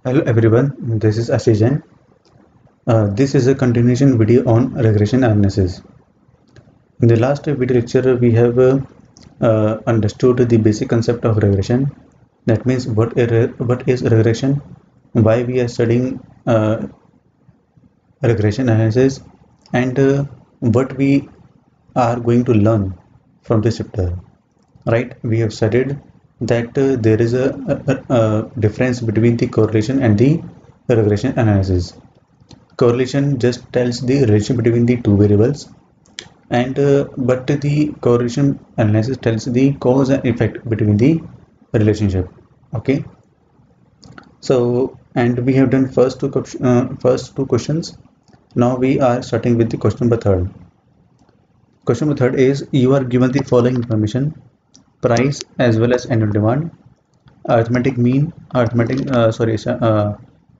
Hello everyone, this is Ashijan. This is a continuation video on regression analysis. In the last video lecture, we have understood the basic concept of regression. That means what is regression, why we are studying regression analysis, and what we are going to learn from this chapter. Right? We have studied that there is a difference between the correlation and the regression analysis. Correlation just tells the relation between the two variables, and but the correlation analysis tells the cause and effect between the relationship. Okay, so and we have done first two questions. Now we are starting with the question number third. Question number third is, you are given the following information: price as well as annual demand, arithmetic mean,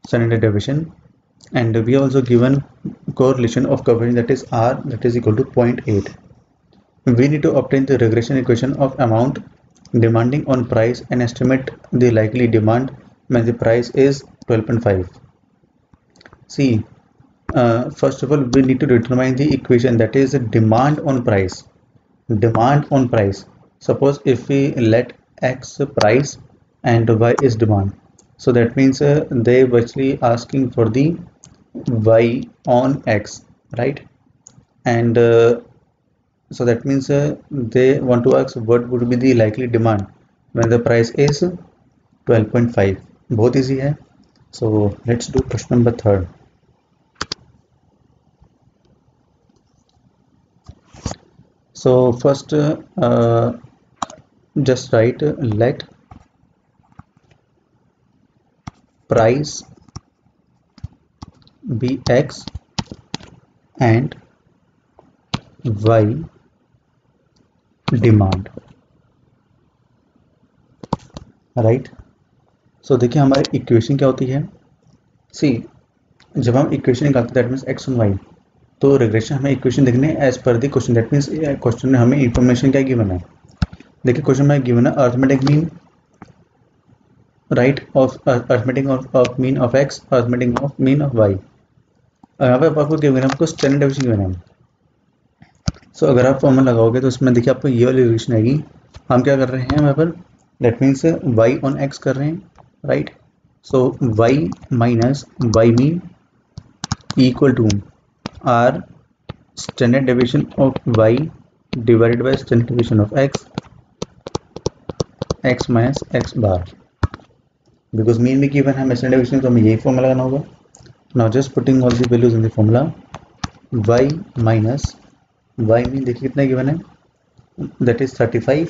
standard deviation, and we are also given correlation of coverage, that is R, that is equal to 0.8. We need to obtain the regression equation of amount demanding on price and estimate the likely demand when the price is 12.5. See, first of all, we need to determine the equation, that is demand on price. Demand on price. Suppose if we let X price and Y is demand. So that means they actually asking for the Y on X, right? And so that means they want to ask what would be the likely demand when the price is 12.5. Both easy hai. So let's do question number third. So first just write let price be X and Y demand, right. So देखिए हमारी equation क्या होती है. सी, जब हम equation निकालते हैं that means X and Y, तो रिग्रेशन हमें इक्वेशन देखने as per the question. That means question में हमें इंफॉर्मेशन क्या गिवन है. देखिए क्वेश्चन में गिवन है arithmetic mean, right, of arithmetic of mean of X, arithmetic of mean of Y. यहाँ पे आपको गिवन है, आपको स्टैंडर्ड डेविएशन गिवन है. सो अगर आप फॉर्मूला लगाओगे तो उसमें देखिए आपको ये वाली रिलेशन आएगी. हम क्या कर रहे हैं यहाँ पर, that means Y on X कर रहे हैं, right. So Y minus Y mean equal to R standard deviation of Y divided by standard deviation of X, X minus X bar. Because mean भी गिवन है, standard deviation, तो हमें यही formula लगाना होगा. Now just putting all the values in the formula. Y minus Y mean देखिए कितना given है, that is 35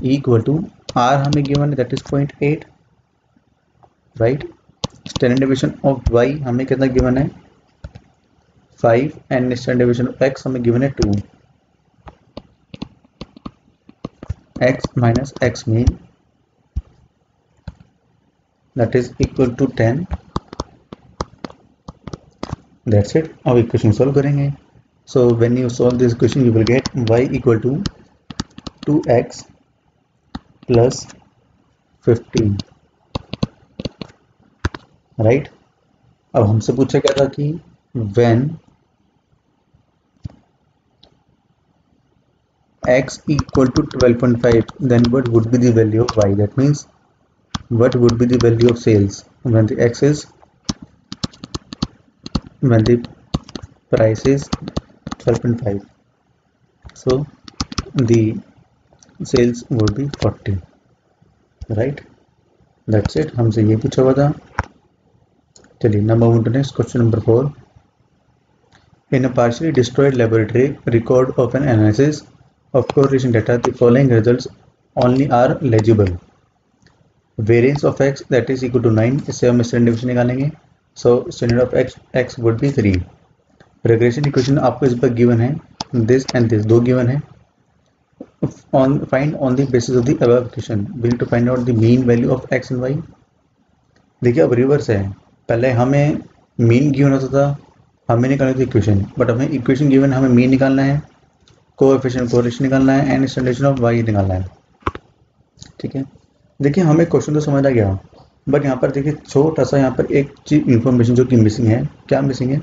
equal to are हमें गिवन है that is 0.8, right. Standard deviation of Y हमें कितना गिवन है 5 and standard deviation of X हमें given है 2. X minus X mean that is equal to 10. That's it. अब equation solve करेंगे. So when you solve this equation you will get y equal to 2x plus 15, right. अब हमसे पूछा क्या था कि when x equal to 12.5 then what would be the value of y. That means what would be the value of sales when the x is, when the price is 12.5. So the sales would be 40, right. That's it. हमसे ये पूछा हुआ था. चलिए number one two next question number 4. In a partially destroyed laboratory record of an analysis of correlation data, the following results only are legible. Variance of x that is equal to 9, इससे हम standard deviation निकालेंगे. So standard of x would be 3. Regression equation आपको इस पर given है, this and this दो given है. Find on the basis of the above equation we need to find out the mean value of x and y. देखिए अब reverse है, पहले हमें मीन गिवन होता था, हमें निकालनी थी इक्वेशन, बट हमें इक्वेशन गिवन, हमें मीन निकालना है, कोएफिशिएंट कोरिलेशन निकालना है and standard deviation of y निकालना है. ठीक है. देखिए हमें क्वेश्चन तो समझ आ गया, बट यहाँ पर देखिए छोटा सा यहाँ पर एक चीज इंफॉर्मेशन जो कि मिसिंग है। क्या मिसिंग है?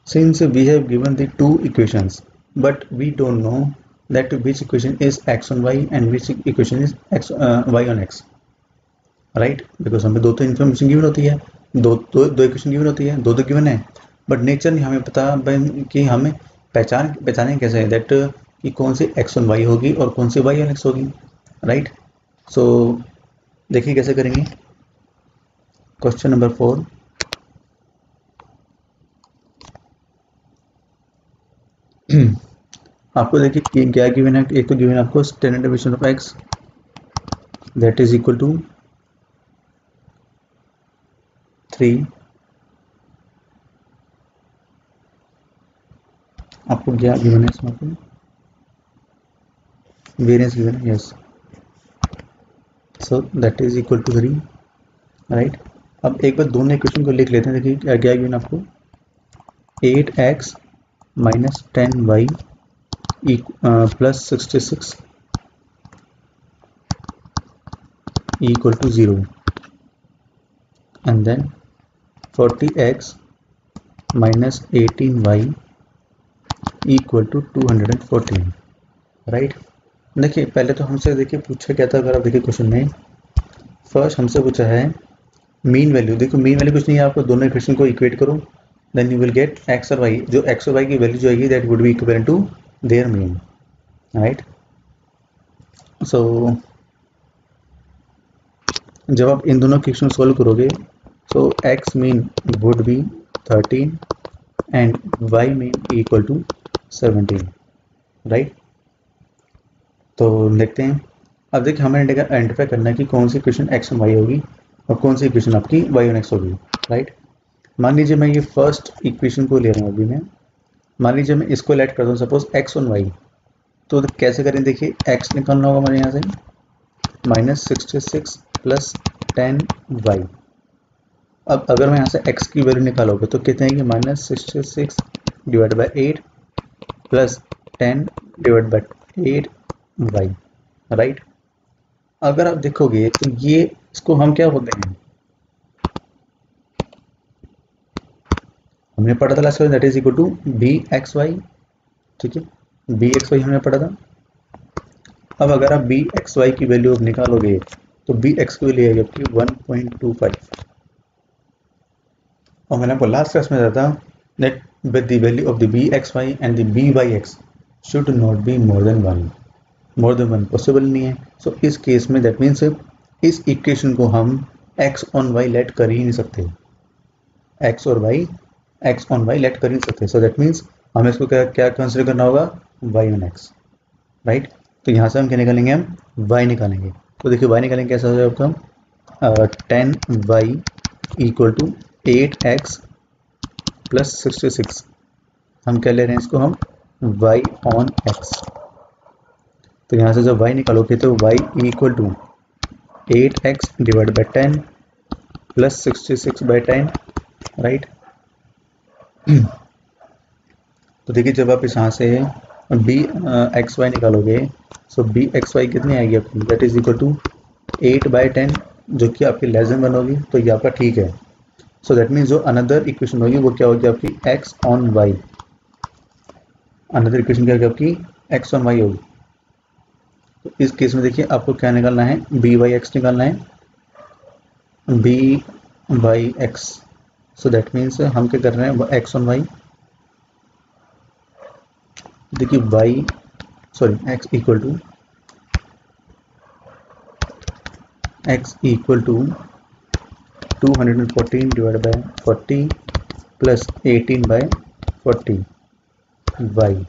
Since we have given the two equations but we don't know that which equation is x on y and which equation is x y on x, right? Because हमें दो तो information given होती है, दो equation given होती है, दो given है, बट नेचर नहीं हमें पता कि हमें पहचाने कैसे है दैट कि कौन सी x ऑन y होगी और कौन सी y ऑन x होगी, राइट? सो देखिए कैसे करेंगे। क्वेश्चन नंबर 4, आपको देखिए क्या गिवन है। एक तो गिवन है आपको standard deviation of x that is equal to 3। आपको क्या गिवन है इसमें? आपको वेरिएंस गिवन है, yes, so that is equal to 3, right? अब एक बार दोनों इक्वेशन को लिख लेते हैं। देखिए क्या गिवन आपको 8x minus 10y plus 66 equal to 0 and then 40x minus 18y equal to 214, right? देखिए पहले तो हमसे देखिए पूछा क्या था, अगर आप देखिए क्वेश्चन में फर्स्ट हमसे पूछा है मीन वैल्यू। देखो मीन वैल्यू कुछ नहीं है, आपको दोनों इक्वेशन को इक्वेट करो, then you will get x और y। जो x और y की वैल्यू जो आएगी that would be equivalent to their mean, right? So जब आप इन दोनों इक्वेशन सोल्व करोगे so x mean would be 13 and y mean equal to 17, right? तो देखते हैं। अब देखिए हमें आइडेंटिफाई करना है कि कौन सी इक्वेशन x और y होगी और कौन सी इक्वेशन आपकी y और x होगी, राइट? मान लीजिए मैं ये फर्स्ट इक्वेशन को ले रहा हूँ अभी मैं, मान लीजिए मैं इसको लेट करता हूँ सपोज x और y। तो कैसे करें? देखिए x निकालना होगा हमारे यहाँ से -66 प्लस 10y। अब अगर मैं यहाँ से x की वैल्यू निकालोगे तो कितने आएगी? -66 divide by 8 plus 10 divide by 8y, right? अगर आप देखोगे तो ये इसको हम क्या बोलते हैं, हमने पढ़ा था लास्ट में that is equal to bxy, ठीक है? bxy हमने पढ़ा था। अब अगर आप bxy की वैल्यू निकालोगे तो bx की वैल्यू आएगी आपकी 1.25, और मैंने आपको लास्ट क्लास में बताया था that with the value of the bxy and the byx should not be more than 1, more than 1 possible नहीं है। सो इस केस में दैट मीन्स इस इक्वेशन को हम x ऑन y लेट कर ही नहीं सकते, x ऑन y लेट कर ही नहीं सकते। सो दैट मीन्स हमें इसको क्या कंसिडर करना होगा? y on x, right? तो यहाँ से हम क्या निकालेंगे? हम y निकालेंगे। तो देखिए y निकालेंगे कैसा हो जाएगा आपका 10y equal to 8x plus 66। हम क्या ले रहे हैं इसको? हम y ऑन x। तो यहाँ से जब y निकालोगे तो y equal to 8x divide by 10 plus 66 by 10, right? तो देखिए जब आप इस यहाँ से bxy निकालोगे सो bxy कितनी आएगी आपकी? That is equal to 8 by 10 जो कि आपकी लेस देन 1 होगी, तो ये आपका ठीक है। सो दैट मीन्स जो अनदर इक्वेशन होगी वो क्या होगी आपकी? x on y। Another equation क्या होगी आपकी? x ऑन y होगी। तो इस केस में देखिए आपको क्या निकालना है? by(x) निकालना है, by(x). सो दैट मीन्स हम क्या कर रहे हैं? x ऑन y, देखिए x equal to 214 divide by 40 plus 18 by 40 y।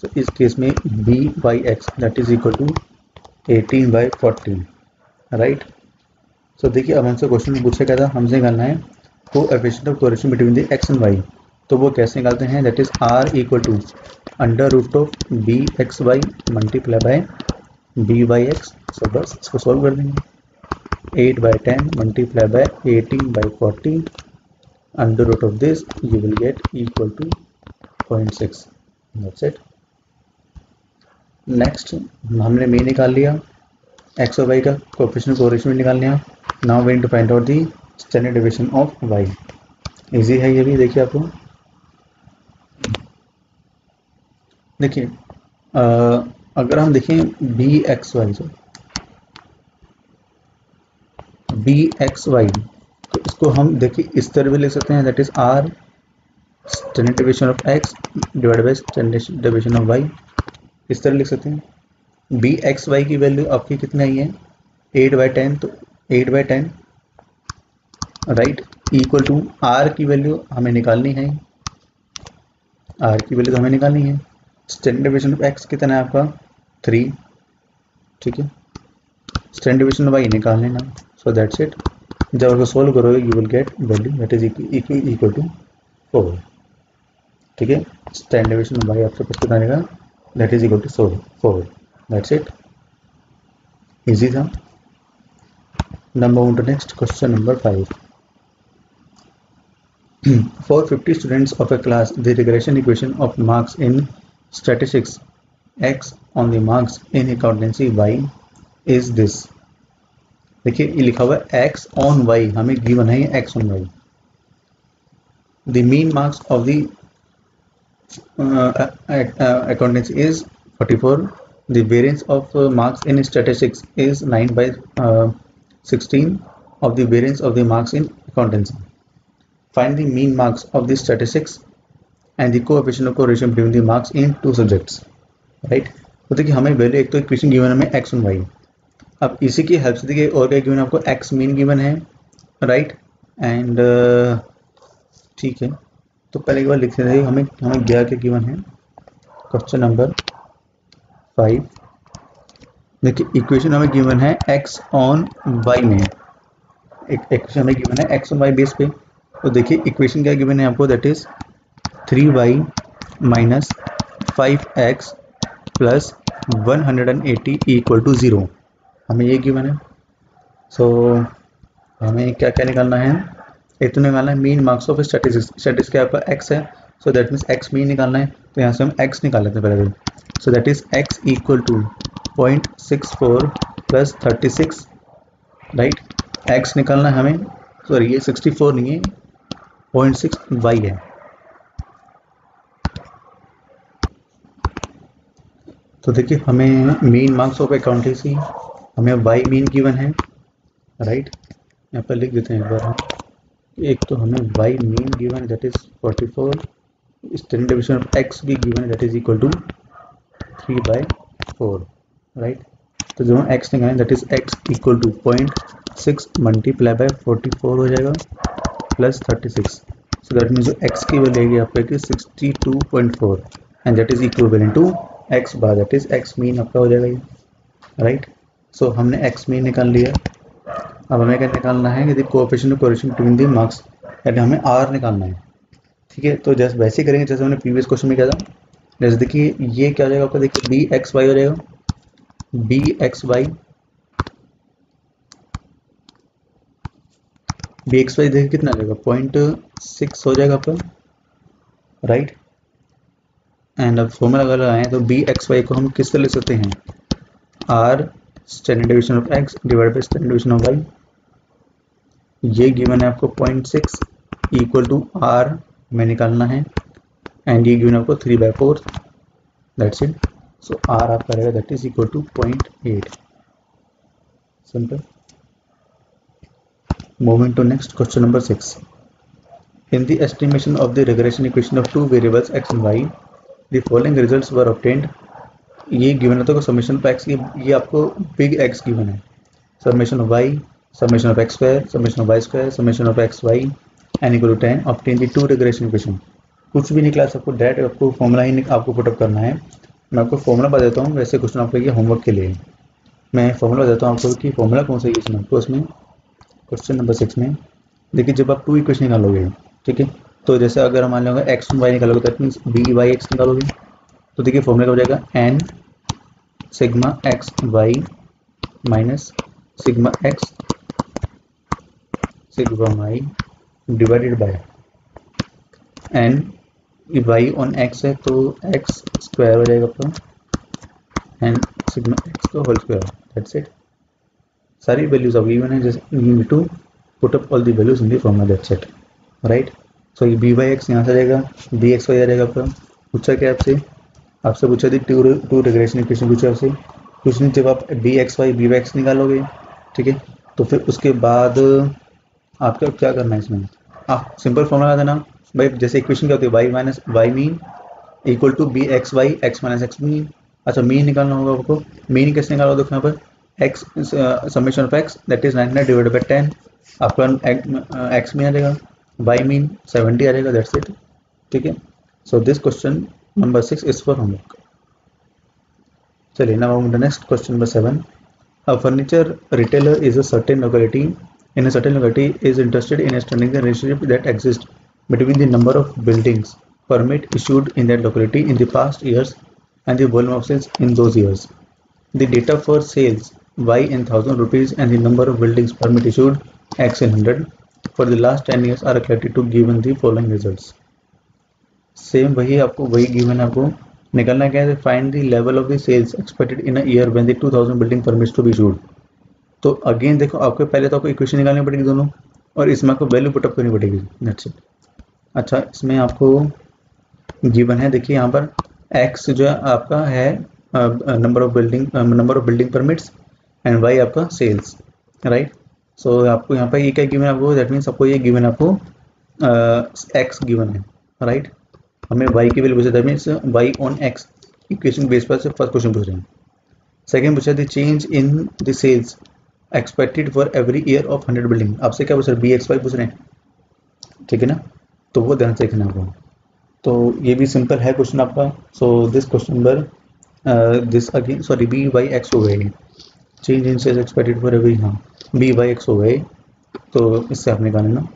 So इस केस में by(x) that is equal to 18 by 40, right? So देखिए अब हमसे क्वेश्चन में पूछा क्या था, हमसे निकालना है coefficient of correlation between the x and y। तो वो कैसे निकालते हैं? That is r equal to under root of bxy multiply by by(x). So बस इसको सॉल्व कर देंगे। 8 by 10 multiply by 18 by 40 under root of this you will get equal to 0.6, that's it. Next हमने मीन निकाल लिया, x और Y का coefficient correlation निकालने हैं। Now we need to find out the standard deviation of Y. Easy है ये भी, देखिए आपको। देखिए अगर हम देखें बी एक्स वाई तो इसको हम देखिए इस तरह भी लिख सकते हैं, that is R standard deviation of X divided by standard deviation of Y, इस तरह लिख सकते हैं। बी एक्स वाई की वैल्यू आपकी कितनी आई है 8/10, तो 8/10 राइट इक्वल टू आर की वैल्यू हमें निकालनी है, आर की वैल्यू तो हमें निकालनी है। स्टैंडर्ड डेविएशन ऑफ एक्स कितना है आपका 3, ठीक है। स्टैंडर्ड डेविएशन ऑफ वाई निकाल लेना, सो दैट्स इट। जब आपको सोल्व करोगे you will get value that is equal to 4, ठीक है। स्टैंडर्ड डेविएशन ऑफ वाई आपके पास कितना आएगा, that is equal to 4, that's it. Easy था। Number one two next question number 5। For 50 students of a class, the regression equation of marks in statistics x on the marks in accountancy y is this। देखिए ये लिखा हुआ है x on y, हमें given है x on y। The mean marks of the accountancy is 44. The variance of marks in statistics is 9/16 of the variance of the marks in accountancy. Find the mean marks of the statistics and the coefficient of correlation between the marks in two subjects, right। तो देखिए हमें value, एक तो equation given हमें x और y, अब इसी की हेल्प से देखिए और क्या गिवन आपको x मीन गिवन है, राइट एंड ठीक है। तो पहले एक बार लिखते हैं हमें क्या गिवन है। क्वेश्चन नंबर 5 देखिए इक्वेशन हमें गिवन है x ऑन y में, एक इक्वेशन हमें गिवन है x ऑन y बेस पे। तो देखिए इक्वेशन क्या गिवन है आपको, that is 3y minus 5x plus 180 equal to 0, हमें ये गिवन है। सो हमें क्या क्या निकालना है, एक तो निकालना है मीन मार्क्स ऑफ स्टैटिस्टिक्स क्या आपका x है, सो दैट मीन्स x मीन निकालना है। तो यहाँ से हम x निकाल लेते हैं पहले, so that is x equal to 0.64 plus 36, right. x निकालना है हमें, सॉरी ये 64 नहीं है 0.6 y है। तो देखिए हमें मीन मार्क्स ऑफ अकाउंटेंसी, हमें y मीन गिवन है, राइट। यहाँ पर लिख देते हैं एक बार हम, एक तो हमें y mean given that is 44, standard deviation of x भी गिवन है that is equal to 3/4, right. तो जो हम x निकालें that is x equal to 0.6 multiply by 44 हो जाएगा प्लस 36, सो दैट मीन्स जो x की वैल्यू आएगी आपको 62.4 and that is equivalent to x bar, that is x mean आपका हो जाएगा ये, राइट। सो हमने x मीन निकाल लिया। अब हमें क्या निकालना है, यदि coefficient of correlation between the marks, यानी हमें r निकालना है, ठीक है। तो जैसे वैसे ही करेंगे जैसे हमने प्रीवियस क्वेश्चन में किया था। जैसे देखिए ये क्या हो जाएगा आपका, देखिए बी एक्स वाई हो जाएगा, बी एक्स वाई देखिए कितना आ जाएगा 0.6 हो जाएगा आपका, राइट। एंड अब फॉर्मूला अगर लगाएं तो बी एक्स वाई को हम किस तरह लिख सकते हैं, R standard deviation of X divided by standard deviation of Y. ये गिवन है आपको 0.6 इक्वल टू आर में निकालना है एंड ये गिवन आपको 3/4, दैट्स इट। सो आर आपका रहेगा that is equal to 0.8, simple. Moving to next question number 6. In the estimation of the regression equation of two variables x and y, the following results were obtained. ये given है तो summation of x, ये आपको big x given है, summation of y, summation of x square, summation of y square, summation of x y N equal to 10 obtain the two regression equation. कुछ भी निकला सबको डायरेक्ट आपको फॉर्मूला ही आपको put up करना है। मैं आपको फॉर्मूला बता देता हूँ, वैसे क्वेश्चन आपको ये होमवर्क के लिए मैं फॉर्मूला देता हूँ आपको कि फॉर्मूला कौन सा यूज आपको उसमें। क्वेश्चन नंबर 6 में देखिए जब आप टू इक्वेशन निकालोगे, ठीक है, तो जैसे अगर मान लो एक्स वाई निकालोगे that means B Y X निकालोगे, तो देखिए फॉर्मूला हो जाएगा N sigma X Y minus sigma X sigma Y divided by N, Y on X है तो एक्स स्क्वायर हो जाएगा आपका एंड सिग्मा एक्स का होल स्क्वायर, दैट्स इट। सारी वैल्यूज अब गिवन है, जैसे you need to put up all the values in the formula, that's it, right. सो ये बी बाई एक्स यहाँ से रहेगा, बी एक्स वाई आ रहेगा आपका। पूछा क्या आपसे पूछा थी टू रिग्रेशन इक्वेशन पूछा आपसे। क्वेश्चन जब आप बी एक्स वाई निकालोगे, ठीक है, तो फिर उसके बाद आपको क्या करना है इसमें, आप सिंपल फॉर्मूला लगा देना भाई। जैसे इक्वेशन क्या होती है, Y minus Y mean equal to B X Y X minus X mean. अच्छा, मीन निकालना होगा आपको। मीन कैसे निकालो, देखो यहाँ पर X summation of X that is 900 divided by 10, आपका एक्स मीन आ जाएगा, वाई मीन 70 आ जाएगा, दैट्स इट, ठीक है। So this question number 6 is for homework. चलिए, now the next question number 7। A furniture retailer is a certain locality in a certain locality is interested in studying the relationship that exists between the number of buildings permit issued in that locality in the past years and the volume of sales in those years. The data for sales Y in 1000 rupees and the number of buildings permit issued X in 100 for the last 10 years are calculated to given the following results. Same वही given आपको निकलना क्या है, find the level of the sales expected in a year when the 2000 building permits to be issued. तो again देखो, आपको पहले तो आपको इक्वेशन निकालनी पड़ेगी दोनों, और इसमें आपको वैल्यू पुटअप करनी पड़ेगी, दैट्स इट। अच्छा, इसमें आपको गिवन है, देखिए यहाँ पर एक्स जो है आपका है number of building permits and Y आपका सेल्स, राइट। सो आपको यहाँ पर ये क्या गिवन है आपको, दैट मीन्स आपको ये गिवन है आपको एक्स गिवन है, राइट। हमें y की वैल्यू पूछा, that means y on x equation base पर से फर्स्ट क्वेश्चन पूछ रहे हैं। सेकंड पूछा the change in the sales expected for every year of 100 building. आपसे क्या पूछ रहे हैं, बी एक्स वाई पूछ रहे हैं, ठीक है ना, तो वो ध्यान से देखना आपको। तो ये भी सिंपल है क्वेश्चन आपका। So this question number this again sorry B Y X हो गए, change in sales expected for every, हाँ बी वाई एक्स हो गए, तो इससे आप निकाल लेना,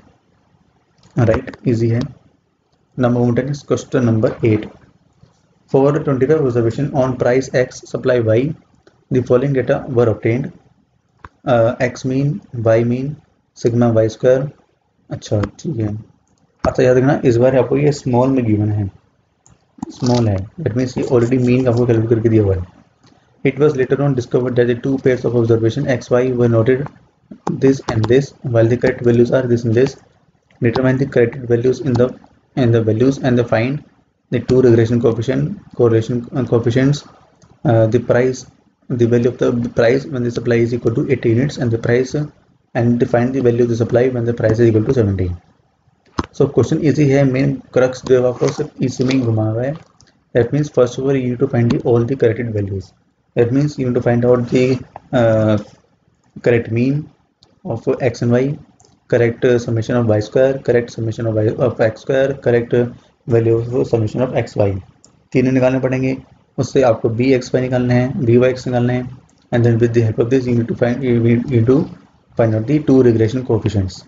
राइट, इजी है। Number 10 is question number 8. For 25 observation on price X, supply Y, the following data were obtained. X mean, Y mean, sigma Y square. अच्छा, ठीक है। अच्छा, याद रखना इस बार आपको ये स्मॉल में गिवन है, स्मॉल है, दैट मीन्स ये ऑलरेडी मीन आपको कैलकुलेट करके दिया हुआ है। It was later on discovered that the two pairs of observation X, Y were noted this and this, while the correct values are this and this. Determine the corrected values in the values and the find the two regression correlation coefficients, the price, the value of the price when the supply is equal to 80 units and the price and define the value of the supply when the price is equal to 70. So question easy है, main crux जो है आपको सिर्फ इसी में ही घुमा हुआ है। That means first of all you need to find all the corrected values. That means you need to find out the correct mean of x and y, correct summation of y square, correct summation of x square, correct value of summation of x y, तीनों निकालने पड़ेंगे। उससे आपको B X Y निकालने हैं, B Y X निकालने हैं, and then with the help of this you need to find out the two regression coefficients,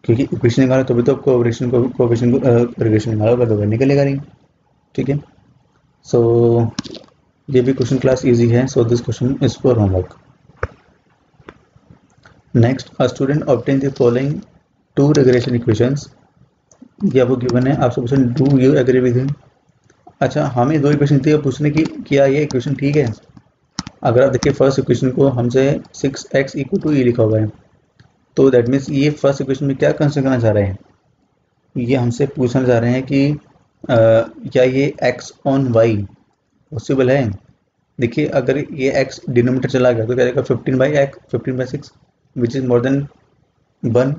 क्योंकि इक्वेशन निकालो तभी तो आपको रिग्रेशन निकालोगे तो निकलेगा नहीं, ठीक है। सो ये भी क्वेश्चन क्लास इजी है। So this question is for homework. Next, a student obtain the following two regression equations. ये आपको गिवन है, आपसे पूछें do you agree with him. अच्छा, हमें दो इक्वेशन थी, पूछने की क्या ये इक्वेशन ठीक है। अगर आप देखिए फर्स्ट इक्वेशन को हमसे 6x इक्वल टू ई लिखा हुआ है, तो दैट मीन्स ये फर्स्ट इक्वेशन में क्या कंसिडर करना चाह रहे हैं, ये हमसे पूछना चाह रहे हैं कि क्या ये x ऑन y पॉसिबल है। देखिए अगर ये x डिनोमिनेटर चला गया तो क्या रहेगा 15/6 which is more than 1,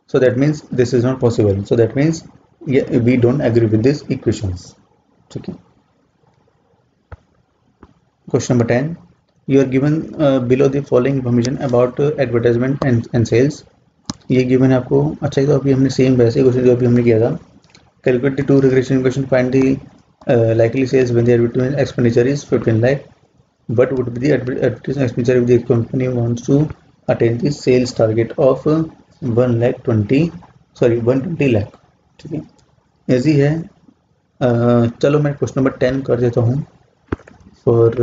so that means this is not possible, so that means we don't agree with this equations, ठीक है। Question number 10, you are given below the following information about advertisement and sales. ये given है आपको। अच्छा, ये तो अभी हमने सेम वैसे क्वेश्चन जो अभी हमने किया था, calculate the two regression equation, find the likely sales when the advertisement expenditure is 15 lakh. What would be the advertising expenditure if the company wants to attain the sales target of 120 lakh, ठीक है, easy है। चलो मैं question number 10 कर देता हूँ for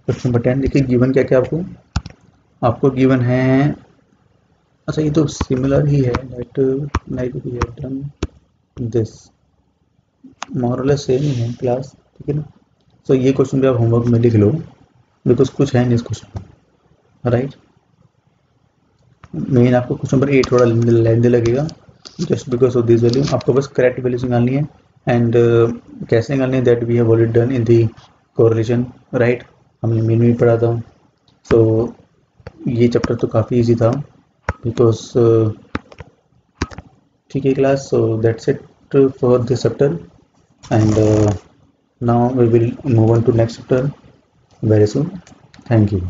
question number 10। देखिए given क्या क्या आपको गिवन है। अच्छा, ये तो सिमिलर ही है, like we have done this, more और लेस सेम ही है क्लास, ठीक है ना। तो ये क्वेश्चन भी आप होमवर्क में लिख लो, बिकॉज कुछ है नहीं इस क्वेश्चन में, राइट। मेन आपको क्वेश्चन नंबर 8 थोड़ा लेंदी लगेगा, just because of this value. आपको बस करेक्ट वैल्यूज निकालनी है, एंड कैसे निकालनी है that we have already done in the correlation, right. हमने मेन में पढ़ा था। सो ये चैप्टर तो काफ़ी इजी था, बिकॉज ठीक है class. So that's it for this chapter, and now we will move on to next chapter very soon. Thank you.